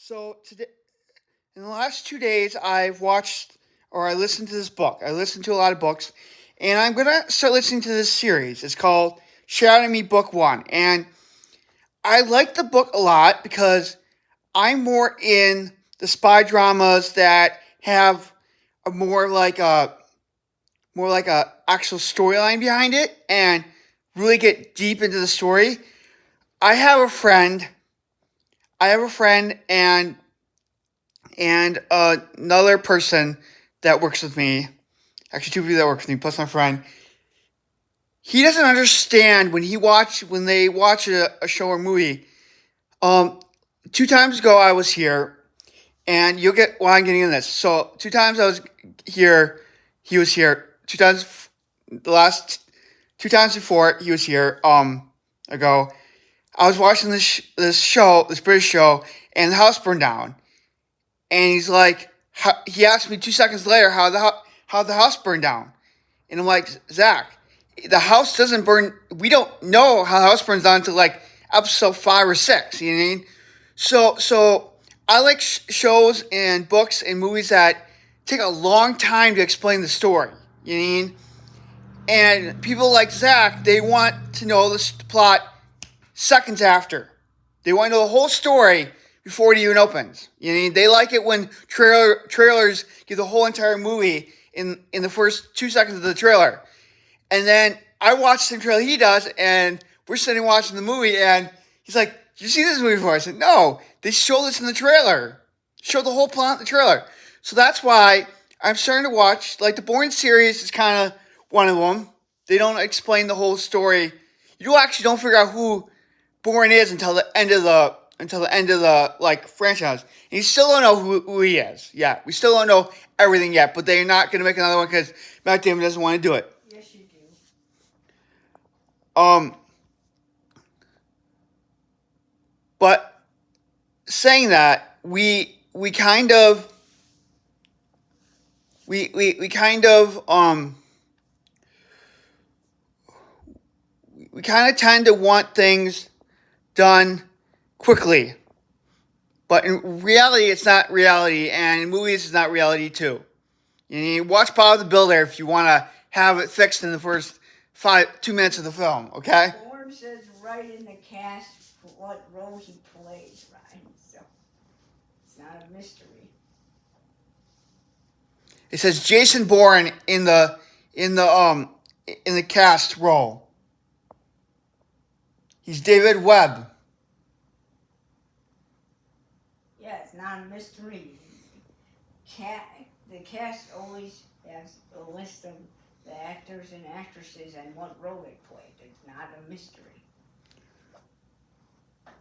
So today, in the last 2 days, I've watched or I listened to this book. I listened to a lot of books, and I'm gonna start listening to this series. It's called Shatter Me Book One, and I like the book a lot because I'm more in the spy dramas that have a more like a actual storyline behind it, and really get deep into the story. I have a friend. I have a friend, and another person that works with me. Actually, two people that work with me plus my friend. He doesn't understand when they watch a show or movie. Um, 2 times ago I was here, and you'll get why I'm getting in this. So 2 times I was here, he was here. 2 times, the last 2 times before he was here. Ago, I was watching this British show, and the house burned down. And he's like, he asked me 2 seconds later how the house burned down, and I'm like, Zach, the house doesn't burn. We don't know how the house burns down until like episode 5 or 6. You know what I mean? So I like shows and books and movies that take a long time to explain the story. You know what I mean? And people like Zach, they want to know the plot seconds after. They want to know the whole story before it even opens. You know, they like it when trailers give the whole entire movie in the first 2 seconds of the trailer. And then I watch the same trailer he does, and we're sitting watching the movie, and he's like, "Did you see this movie before?" I said, "No, they show this in the trailer. Show the whole plot in the trailer." So that's why I'm starting to watch, like the Bourne series is kind of one of them. They don't explain the whole story. You actually don't figure out who Bourne is until the end of the like franchise. And you still don't know who he is yet. We still don't know everything yet, but they're not gonna make another one because Matt Damon doesn't want to do it. Yes, you do. But saying that, we kind of we kind of we kind of tend to want things done quickly. But in reality, it's not reality, and in movies, it's not reality too. You watch Bob the Builder if you want to have it fixed in the first 2 minutes of the film, okay? Bourne says right in the cast what role he plays, right? So it's not a mystery. It says Jason Bourne in the cast role. He's David Webb. Yeah, it's not a mystery. The cast always has a list of the actors and actresses and what role they played. It's not a mystery.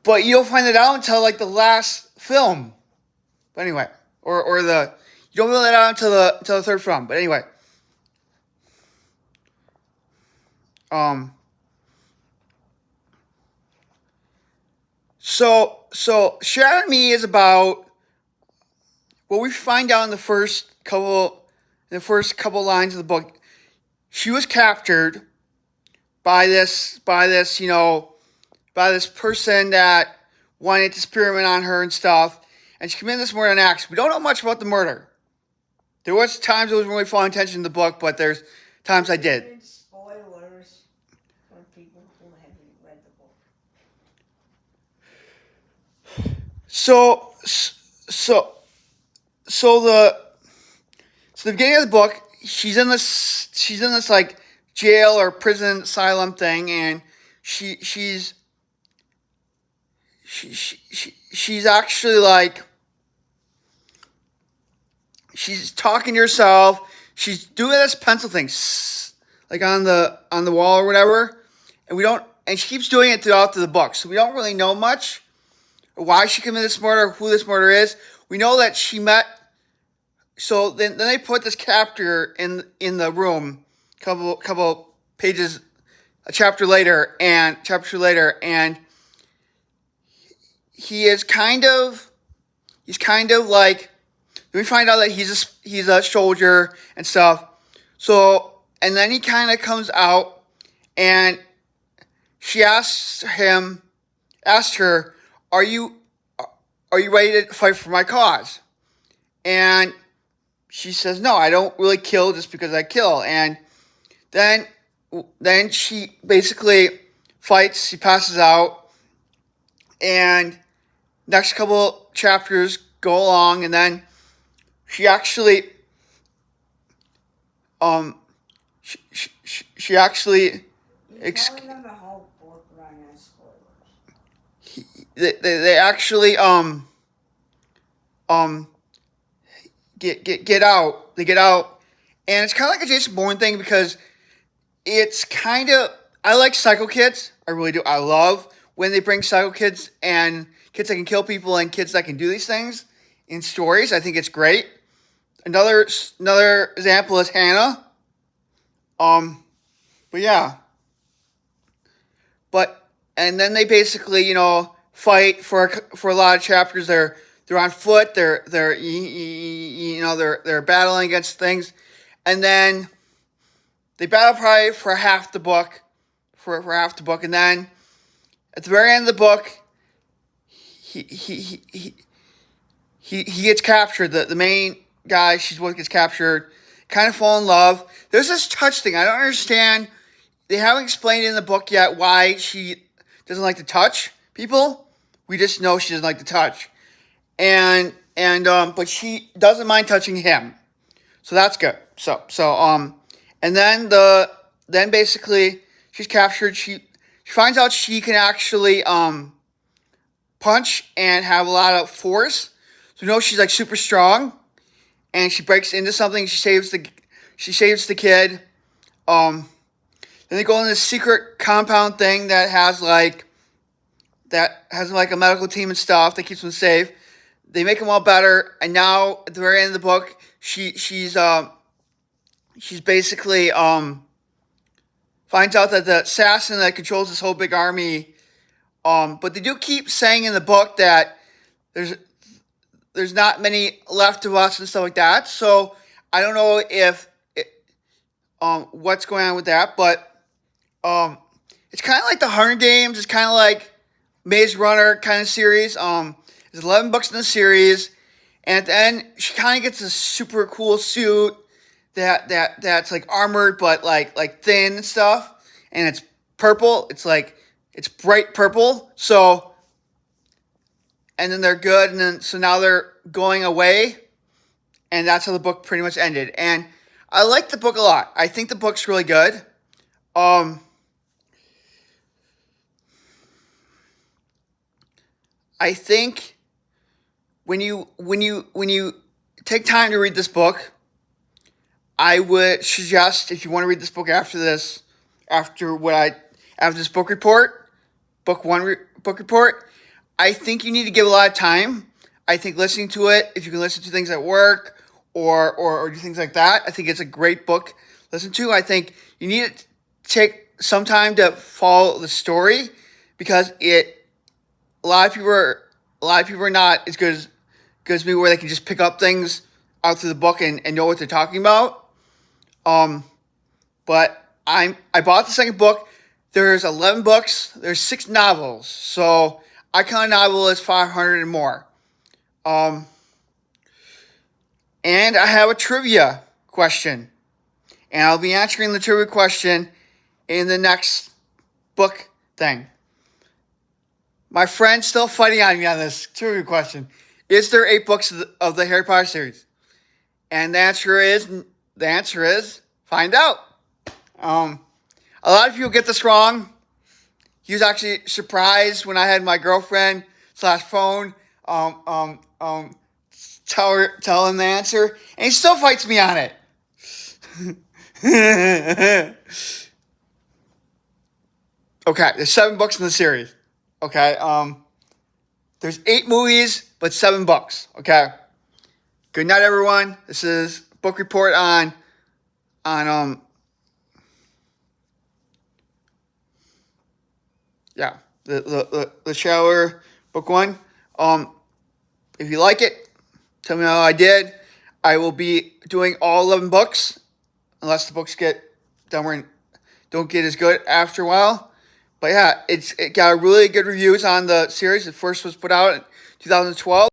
But you'll find it out until like the last film. But anyway, or the you don't find it out until the third film. But anyway, So Shatter Me is about what we find out in the first couple lines of the book. She was captured by this person that wanted to experiment on her and stuff, and she committed this murder on accident. We don't know much about the murder. There was times I wasn't really following attention to the book, but there's times I did. Spoilers for people who haven't read the book. So the beginning of the book, she's in this like jail or prison asylum thing, and she's actually like, she's talking to herself. She's doing this pencil thing, like on the wall or whatever, and she keeps doing it throughout the book. So we don't really know much why she committed this murder, who this murder is. We know that she met. So then they put this captor in the room, couple pages, a chapter later, and he is kind of like, we find out that he's a soldier and stuff. So, and then he kind of comes out, and she asked her, are you ready to fight for my cause? And she says, no, I don't really kill just because I kill. And then she basically fights. She passes out, and next couple chapters go along, and then she actually she actually You're telling them the whole book running on spoilers. they actually get out. They get out, and it's kind of like a Jason Bourne thing because it's kind of, I like Psycho Kids. I really do. I love when they bring Psycho Kids and kids that can kill people and kids that can do these things in stories. I think it's great. Another example is Hannah. But yeah. And then they basically, fight for a lot of chapters. They're on foot. They're battling against things, and then they battle probably for half the book, and then at the very end of the book, he gets captured. The main guy she's with gets captured. Kind of fall in love. There's this touch thing. I don't understand. They haven't explained in the book yet why she doesn't like to touch people. We just know she doesn't like to touch, but she doesn't mind touching him, so that's good. And then basically she's captured. She finds out she can actually punch and have a lot of force. So she's like super strong, and she breaks into something. She saves the kid. Then they go in this secret compound thing that has like a medical team and stuff that keeps them safe. They make them all better, and now at the very end of the book, she's basically finds out that the assassin that controls this whole big army. But they do keep saying in the book that there's not many left of us and stuff like that. So I don't know if what's going on with that, but it's kind of like the Hunger Games. It's kind of like Maze Runner kind of series. There's 11 books in the series, and at the end, she kind of gets a super cool suit that's like armored but like thin and stuff, and it's purple. It's bright purple. So, and then they're good, and then so now they're going away, and that's how the book pretty much ended. And I like the book a lot. I think the book's really good. I think when you take time to read this book, I would suggest, if you want to read this book after this book report, book report, I think you need to give a lot of time. I think listening to it, if you can listen to things at work or do things like that, I think it's a great book to listen to. I think you need to take some time to follow the story because a lot of people are not as good as me, where they can just pick up things out through the book and know what they're talking about. But I bought the second book. There's 11 books. There's 6 novels. So I count a novel as 500 and more. And I have a trivia question. And I'll be answering the trivia question in the next book thing. My friend's still fighting on me on this trivia question. Is there 8 books of the Harry Potter series? And the answer is find out. A lot of people get this wrong. He was actually surprised when I had my girlfriend / phone tell him the answer, and he still fights me on it. Okay, there's 7 books in the series. Okay, there's 8 movies, but 7 books. Okay, good night, everyone. This is book report on the Shower book 1. If you like it, tell me how I did. I will be doing all 11 books, unless the books get dumber and don't get as good after a while. But yeah, it got really good reviews on the series. It first was put out in 2012.